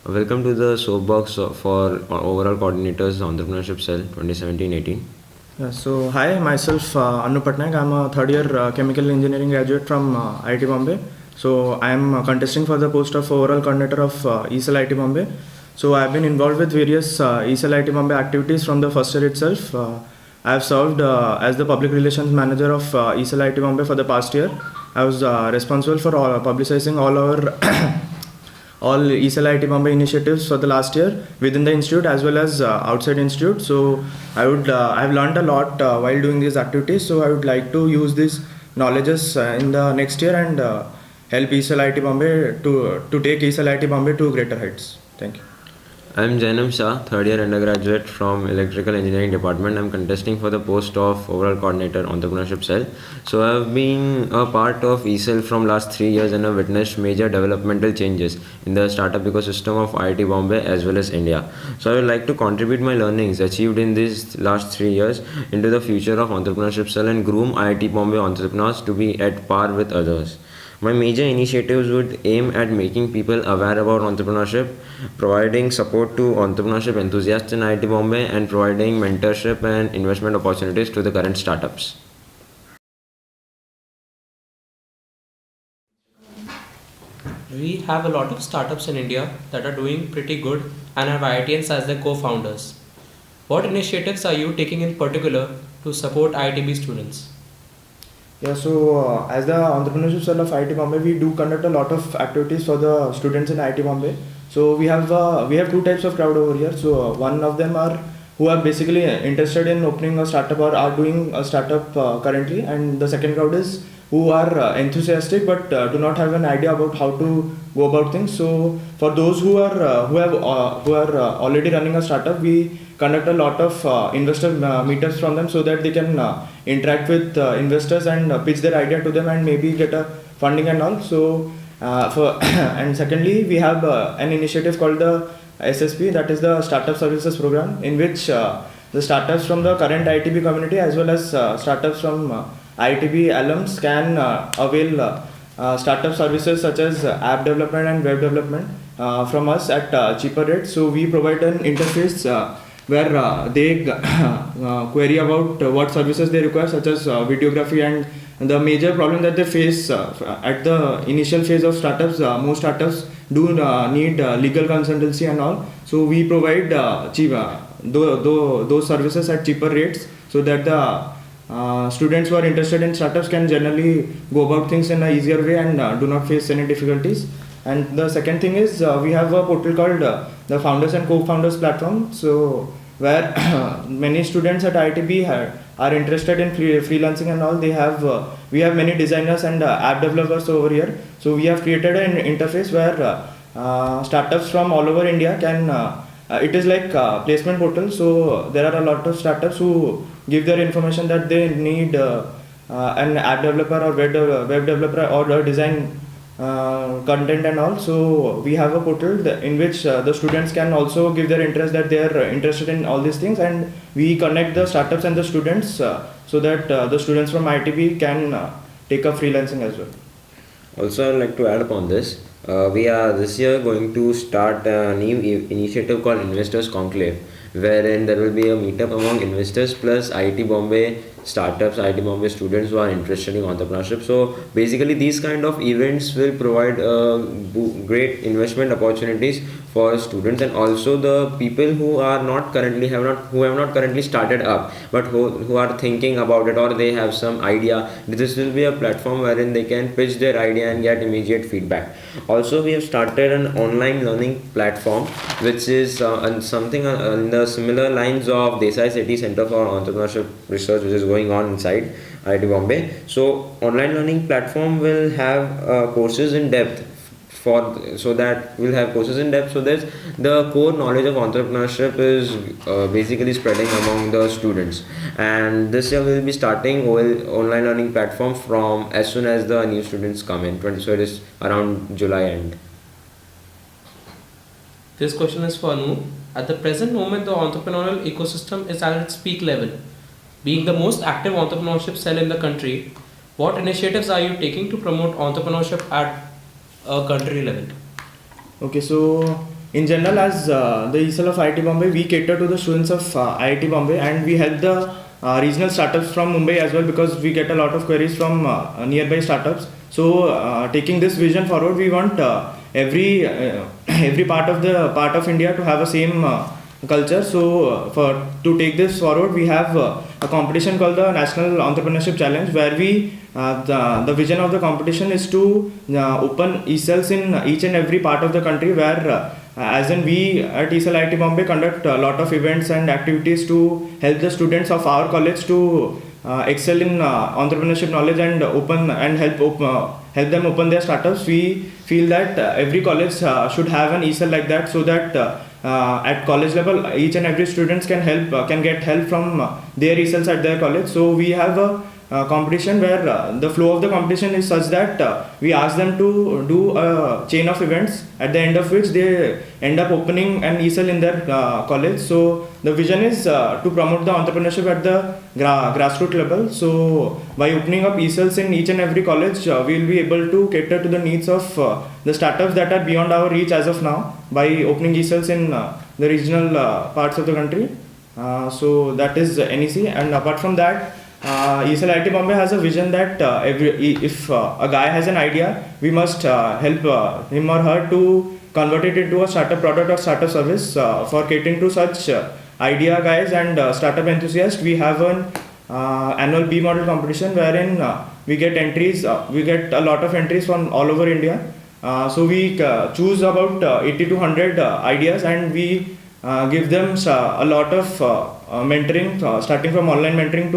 Welcome to the Soapbox for Overall Coordinators Entrepreneurship Cell 2017-18. Yeah, so hi, myself Anu Patnaik. I'm a third year chemical engineering graduate from IIT Bombay. So I am contesting for the post of overall coordinator of EcellIT Bombay. So I've been involved with various EcellIT Bombay activities from the first year itself. I have served as the public relations manager of EcellIT Bombay for the past year. I was responsible for publicizing all our all EcellIT Bombay initiatives for the last year within the institute as well as outside institute. So I've learned a lot while doing these activities. So I would like to use these knowledges in the next year and help EcellIT Bombay to take EcellIT Bombay to greater heights. Thank you. I'm Jainam Shah, third year undergraduate from Electrical Engineering Department. I'm contesting for the post of Overall Coordinator Entrepreneurship Cell. So I've been a part of ECEL from last 3 years and have witnessed major developmental changes in the startup ecosystem of IIT Bombay as well as India. So I would like to contribute my learnings achieved in these last 3 years into the future of Entrepreneurship Cell and groom IIT Bombay entrepreneurs to be at par with others. My major initiatives would aim at making people aware about entrepreneurship, providing support to entrepreneurship enthusiasts in IIT Bombay, and providing mentorship and investment opportunities to the current startups. We have a lot of startups in India that are doing pretty good and have IITians as their co-founders. What initiatives are you taking in particular to support IITB students? Yeah, so as the entrepreneurship cell of IIT Bombay, we do conduct a lot of activities for the students in IIT Bombay. So we have two types of crowd over here. So one of them are who are basically interested in opening a startup or are doing a startup currently, and the second crowd is who are enthusiastic but do not have an idea about how to go about things. So for those who are already running a startup, we conduct a lot of investor meetups from them so that they can interact with investors and pitch their idea to them and maybe get a funding and all. So and secondly, we have an initiative called the SSP, that is the Startup Services Program, in which the startups from the current IITB community as well as startups from IITB alums can avail startup services such as app development and web development from us at cheaper rates. So we provide an interface where they query about what services they require, such as videography, and the major problem that they face at the initial phase of startups. Most startups do need legal consultancy and all. So we provide those services at cheaper rates so that the students who are interested in startups can generally go about things in an easier way and do not face any difficulties. And the second thing is we have a portal called the Founders and Co-Founders platform. So where many students at IITB are interested in freelancing and all. We have many designers and app developers over here. So we have created an interface where startups from all over India can. It is like a placement portal. So there are a lot of startups who give their information that they need an app developer or web developer or design content and all. So we have a portal in which the students can also give their interest that they are interested in all these things, and we connect the startups and the students so that the students from IITB can take up freelancing as well. Also, I'd like to add upon this. We are this year going to start a new initiative called Investors Conclave, wherein there will be a meetup among investors plus IIT Bombay startups, IIT Bombay students who are interested in entrepreneurship. So basically these kind of events will provide great investment opportunities for students and also the people who are not currently have not currently started up but who are thinking about it or they have some idea. This will be a platform wherein they can pitch their idea and get immediate feedback. Also, we have started an online learning platform which is something in the similar lines of Desai Sethi Center for Entrepreneurship Research, which is going on inside IIT Bombay. So online learning platform will have courses in depth so that the core knowledge of entrepreneurship is basically spreading among the students. And this year we will be starting online learning platform from as soon as the new students come in. So it is around July end. This question is for Anu. At the present moment, the entrepreneurial ecosystem is at its peak level. Being the most active entrepreneurship cell in the country, what initiatives are you taking to promote entrepreneurship at a country level? Okay, so in general, as the ESL of IIT Bombay, we cater to the students of IIT Bombay, and we help the regional startups from Mumbai as well, because we get a lot of queries from nearby startups. So taking this vision forward, we want every part of India to have a same culture. So to take this forward, we have a competition called the National Entrepreneurship Challenge, where the vision of the competition is to open ECELs in each and every part of the country, where as in we at ECEL IIT Bombay conduct a lot of events and activities to help the students of our college to excel in entrepreneurship knowledge and help them open their startups. We feel that every college should have an ECEL like that, so that at college level each and every students can get help from their ECELs at their college. So we have a competition where the flow of the competition is such that we ask them to do a chain of events, at the end of which they end up opening an ECEL in their college. So the vision is to promote the entrepreneurship at the grassroots level. So by opening up ECELs in each and every college, we will be able to cater to the needs of the startups that are beyond our reach as of now, by opening ECELs in the regional parts of the country. So that is NEC. And apart from that, ECEL IIT Bombay has a vision that if a guy has an idea, we must help him or her to convert it into a startup product or startup service. For catering to such idea guys and startup enthusiasts, we have an annual B model competition, wherein we get a lot of entries from all over India. So we choose about 80 to 100 ideas, and we give them a lot of mentoring, starting from online mentoring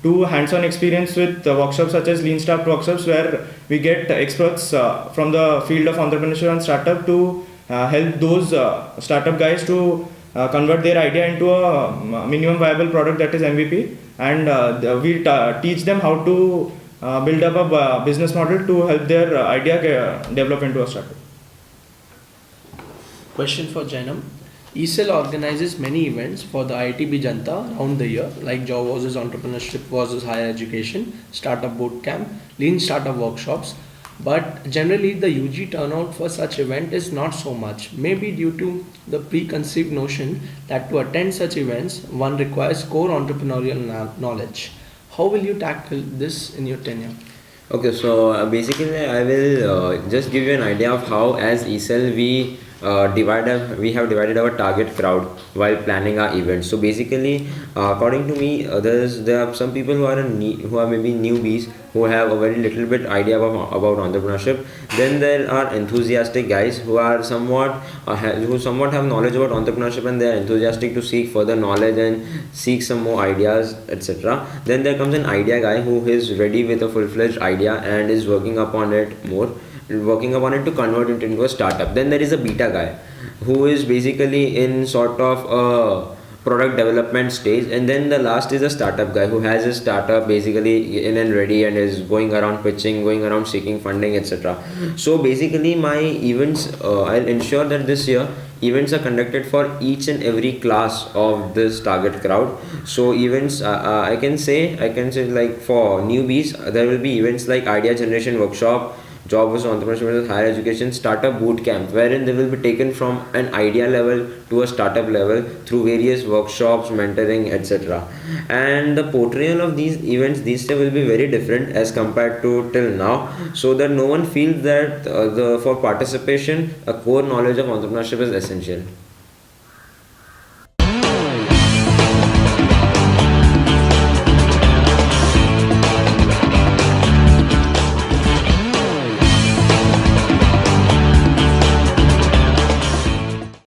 to hands-on experience with workshops such as Lean Startup workshops, where we get experts from the field of entrepreneurship and startup to help those startup guys to convert their idea into a minimum viable product, that is MVP, and we teach them how to build up a business model to help their idea develop into a startup. Question for Jainam. ECEL organizes many events for the IITB Janta around the year, like Job versus Entrepreneurship versus Higher Education, Startup Boot Camp, Lean Startup Workshops. But generally, the UG turnout for such event is not so much, maybe due to the preconceived notion that to attend such events, one requires core entrepreneurial knowledge. How will you tackle this in your tenure? Okay, so basically I will just give you an idea of how as ECEL we have divided our target crowd while planning our events. So basically, according to me, there are some people who are maybe newbies, who have a very little bit idea about entrepreneurship. Then there are enthusiastic guys who are somewhat have knowledge about entrepreneurship, and they are enthusiastic to seek further knowledge and seek some more ideas, etc. Then there comes an idea guy who is ready with a full-fledged idea and is working upon it to convert it into a startup. Then there is a beta guy who is basically in sort of a product development stage, and then the last is a startup guy who has a startup basically in and ready and is going around pitching, going around seeking funding, etc. So basically my events, I'll ensure that this year events are conducted for each and every class of this target crowd. So events, I can say like for newbies, there will be events like idea generation workshop, Job versus Entrepreneurship, Higher Education, Startup Boot Camp, wherein they will be taken from an idea level to a startup level through various workshops, mentoring, etc. And the portrayal of these events this year will be very different as compared to till now, so that no one feels that for participation a core knowledge of entrepreneurship is essential.